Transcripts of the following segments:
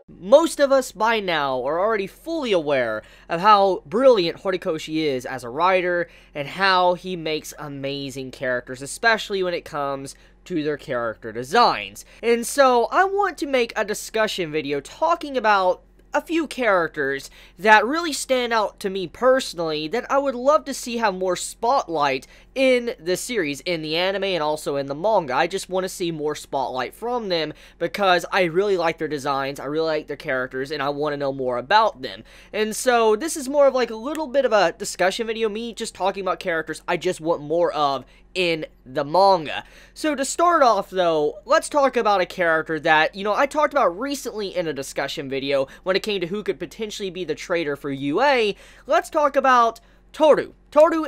Most of us by now are already fully aware of how brilliant Horikoshi is as a writer and how he makes amazing characters, especially when it comes to their character designs. And so I want to make a discussion video talking about a few characters that really stand out to me personally that I would love to see have more spotlight in the series, in the anime and also in the manga. I just want to see more spotlight from them because I really like their designs, I really like their characters, and I want to know more about them. And so this is more of like a little bit of a discussion video, me just talking about characters I just want more of in the manga. So to start off though, let's talk about a character that, I talked about recently in a discussion video when it came to who could potentially be the traitor for UA. Let's talk about Toru,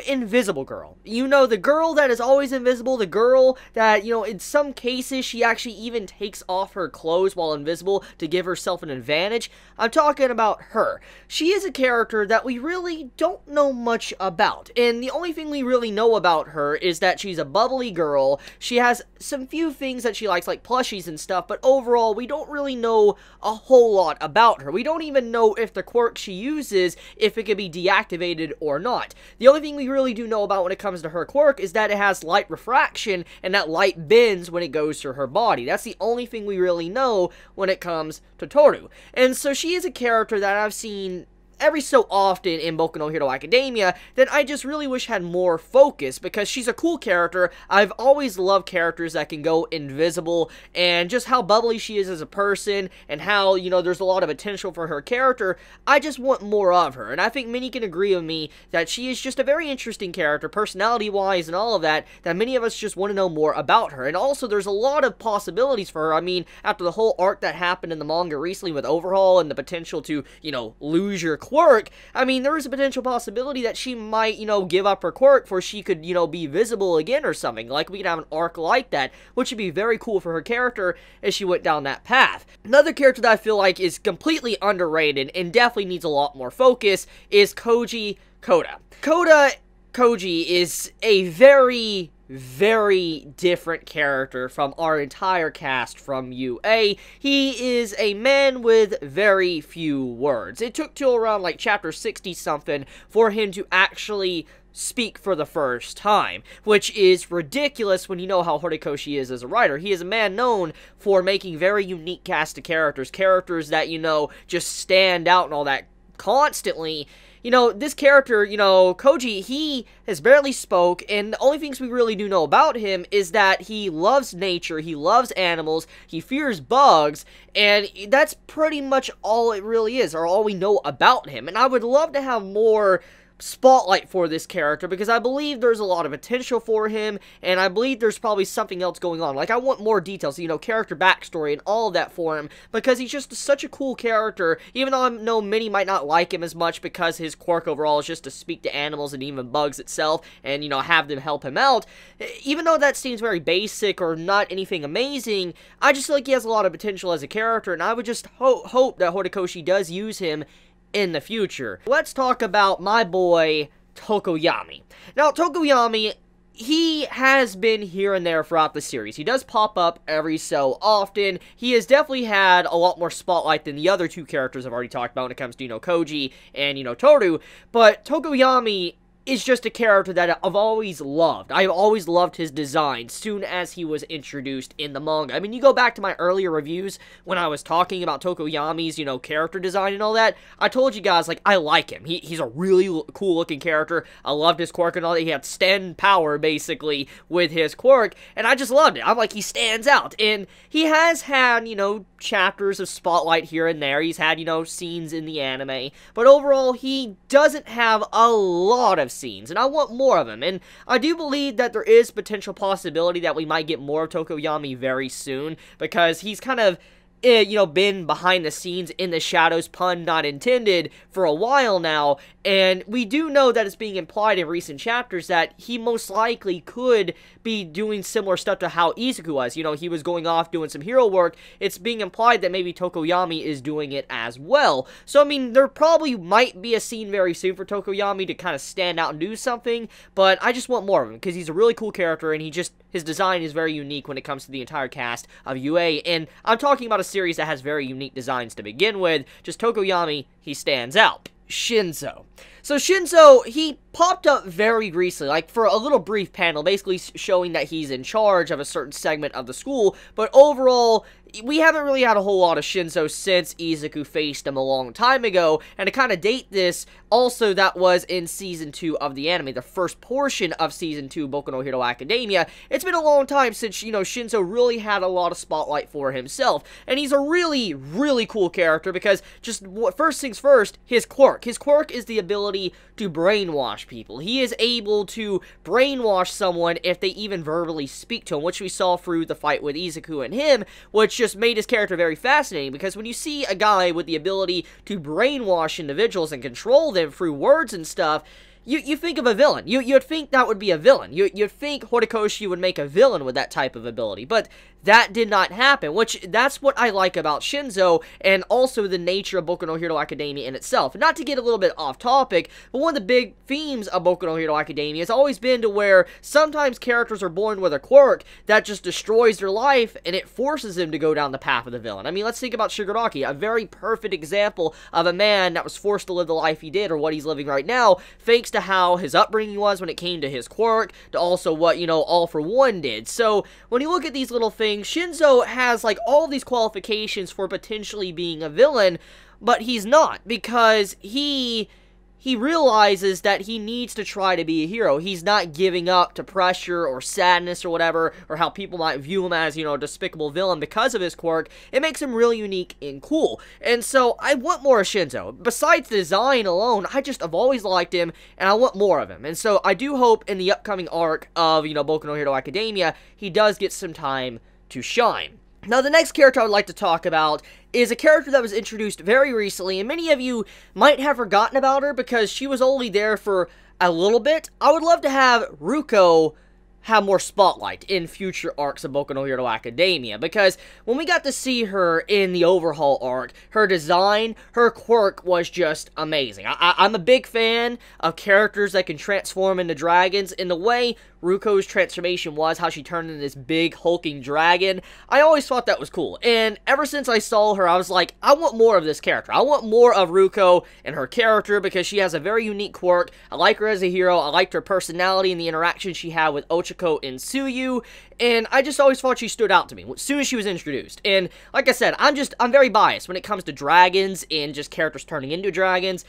Invisible Girl. The girl that is always invisible, the girl that, in some cases, she actually even takes off her clothes while invisible to give herself an advantage. I'm talking about her. She is a character that we really don't know much about, and the only thing we really know about her is that she's a bubbly girl. She has some few things that she likes, like plushies and stuff, but overall, we don't really know a whole lot about her. We don't even know if the quirk she uses, if it can be deactivated or not. The only thing we really do know about when it comes to her quirk is that it has light refraction, and that light bends when it goes through her body. That's the only thing we really know when it comes to Toru. And so she is a character that I've seen every so often in Boku no Hero Academia that I just really wish had more focus, because she's a cool character. I've always loved characters that can go invisible, and just how bubbly she is as a person, and how, there's a lot of potential for her character. I just want more of her, and I think many can agree with me that she is just a very interesting character, personality-wise and all of that, that many of us just want to know more about her. And also, there's a lot of possibilities for her. I mean, after the whole arc that happened in the manga recently with Overhaul and the potential to, lose your quirk, I mean, there is a potential possibility that she might, give up her quirk for she could, be visible again or something. Like, we could have an arc like that, which would be very cool for her character as she went down that path. Another character that I feel like is completely underrated and definitely needs a lot more focus is Koji Koda. Koji is a very different character from our entire cast from UA. He is a man with very few words. It took till around like chapter 60 something for him to actually speak for the first time, which is ridiculous when you know how Horikoshi is as a writer. He is a man known for making very unique cast of characters that, just stand out and all that constantly. This character, Koji, he has barely spoke, and the only things we really do know about him is that he loves nature, he loves animals, he fears bugs, and that's pretty much all it really is, or all we know about him. And I would love to have more spotlight for this character, because I believe there's a lot of potential for him, and I believe there's probably something else going on. Like, I want more details, character backstory and all of that for him, because he's just such a cool character, even though I know many might not like him as much because his quirk overall is just to speak to animals and even bugs itself, and, have them help him out. Even though that seems very basic or not anything amazing, I just feel like he has a lot of potential as a character, and I would just hope that Horikoshi does use him in the future. Let's talk about my boy, Tokoyami. Now, Tokoyami, he has been here and there throughout the series. He does pop up every so often. He has definitely had a lot more spotlight than the other two characters I've already talked about when it comes to, Koji and, Toru. But Tokoyami is just a character that I've always loved. I've always loved his design soon as he was introduced in the manga. I mean, you go back to my earlier reviews when I was talking about Tokoyami's, character design and all that. I told you guys, like, I like him. He's a really cool looking character. I loved his quirk and all that. He had stand power, basically, with his quirk, and I just loved it. I'm like, he stands out. And he has had, chapters of spotlight here and there. He's had, scenes in the anime. But overall, he doesn't have a lot of scenes, and I want more of him. And I do believe that there is potential possibility that we might get more of Tokoyami very soon, because he's kind of been behind the scenes, in the shadows, pun not intended, for a while now, And we do know that it's being implied in recent chapters that he most likely could be doing similar stuff to how Izuku was. You know, he was going off doing some hero work. It's being implied that maybe Tokoyami is doing it as well. So, I mean, there probably might be a scene very soon for Tokoyami to kind of stand out and do something, but I just want more of him, because he's a really cool character, and his design is very unique when it comes to the entire cast of UA, and I'm talking about a series that has very unique designs to begin with. Just Tokoyami, he stands out. Shinzo. So Shinzo, he popped up very recently, like for a little brief panel, basically showing that he's in charge of a certain segment of the school, but overall, we haven't really had a whole lot of Shinzo since Izuku faced him a long time ago, and to kind of date this, also that was in Season 2 of the anime, the first portion of Season 2 Boku no Hero Academia. It's been a long time since, you know, Shinzo really had a lot of spotlight for himself, and he's a really, really cool character, because just first things first, his quirk. His quirk is the ability to brainwash people. He is able to brainwash someone if they even verbally speak to him, which we saw through the fight with Izuku and him, which just made his character very fascinating, because when you see a guy with the ability to brainwash individuals and control them through words and stuff, you think of a villain. You'd think that would be a villain. You'd think Horikoshi would make a villain with that type of ability, but that did not happen, which that's what I like about Shinzo, and also the nature of Boku no Hero Academia in itself. Not to get a little bit off topic, but one of the big themes of Boku no Hero Academia has always been to where sometimes characters are born with a quirk that just destroys their life, and it forces them to go down the path of the villain. I mean, let's think about Shigaraki, a very perfect example of a man that was forced to live the life he did, or what he's living right now, thanks to how his upbringing was when it came to his quirk, to also what, you know, All For One did. So, when you look at these little things, Shinzo has, like, all these qualifications for potentially being a villain, but he's not, because he realizes that he needs to try to be a hero. He's not giving up to pressure or sadness or whatever, or how people might view him as, you know, a despicable villain because of his quirk. It makes him really unique and cool. And so, I want more of Shinzo. Besides the design alone, I've always liked him, and I want more of him. And so, I do hope in the upcoming arc of, you know, Boku no Hero Academia, he does get some time to shine. Now, the next character I would like to talk about is a character that was introduced very recently, and many of you might have forgotten about her because she was only there for a little bit. I would love to have Ruko have more spotlight in future arcs of Boku no Hero Academia, because when we got to see her in the overhaul arc, her design, her quirk was just amazing. I'm a big fan of characters that can transform into dragons, in the way Ruko's transformation was, how she turned into this big hulking dragon. I always thought that was cool, and ever since I saw her, I was like, I want more of this character. I want more of Ruko and her character, because she has a very unique quirk. I like her as a hero. I liked her personality and the interaction she had with Ochako and Tsuyu, and I just always thought she stood out to me as soon as she was introduced. And like I said, I'm very biased when it comes to dragons and just characters turning into dragons.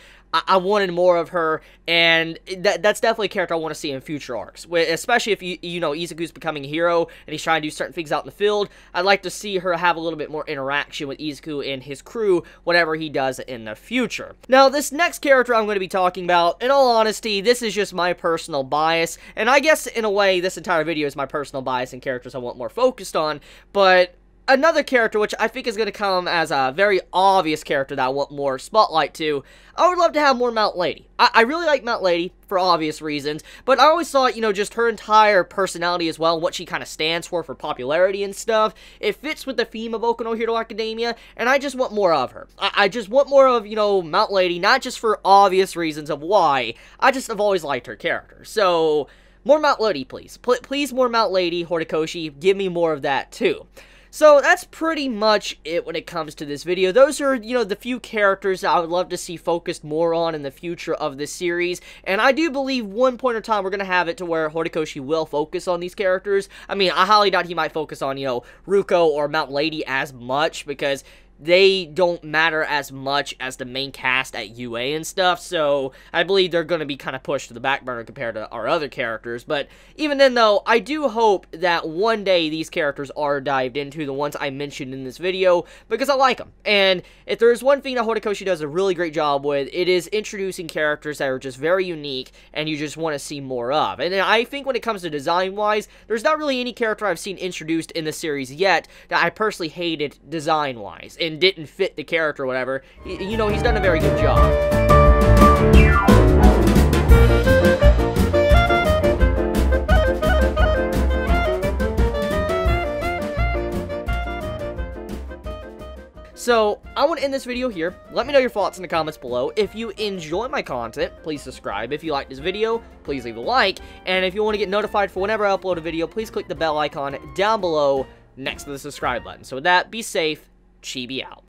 I wanted more of her, and that's definitely a character I want to see in future arcs, especially if you know Izuku's becoming a hero and he's trying to do certain things out in the field. I'd like to see her have a little bit more interaction with Izuku and his crew, whatever he does in the future. Now, this next character I'm going to be talking about, in all honesty, this is just my personal bias, and I guess in a way this entire video is my personal bias and characters I want more focused on, but another character which I think is going to come as a very obvious character that I want more spotlight to, I would love to have more Mount Lady. I really like Mount Lady for obvious reasons, but I always thought, you know, just her entire personality as well, and what she kind of stands for popularity and stuff, it fits with the theme of Boku no Hero Academia, and I just want more of her. I just want more of, you know, Mount Lady, not just for obvious reasons of why. I just have always liked her character. So, more Mount Lady, please. Please, more Mount Lady, Horikoshi, give me more of that too. So that's pretty much it when it comes to this video. Those are, you know, the few characters that I would love to see focused more on in the future of this series. And I do believe one point in time we're going to have it to where Horikoshi will focus on these characters. I mean, I highly doubt he might focus on, you know, Ruko or Mount Lady as much, because they don't matter as much as the main cast at UA and stuff, so I believe they're going to be kind of pushed to the back burner compared to our other characters. But even then, though, I do hope that one day these characters are dived into, the ones I mentioned in this video, because I like them. And if there's one thing that Horikoshi does a really great job with, it is introducing characters that are just very unique, and you just want to see more of. And I think when it comes to design-wise, there's not really any character I've seen introduced in the series yet that I personally hated design-wise and didn't fit the character or whatever. You know, he's done a very good job. So, I want to end this video here. Let me know your thoughts in the comments below. If you enjoy my content, please subscribe. If you like this video, please leave a like. And if you want to get notified for whenever I upload a video, please click the bell icon down below next to the subscribe button. So with that, be safe. Chibi out.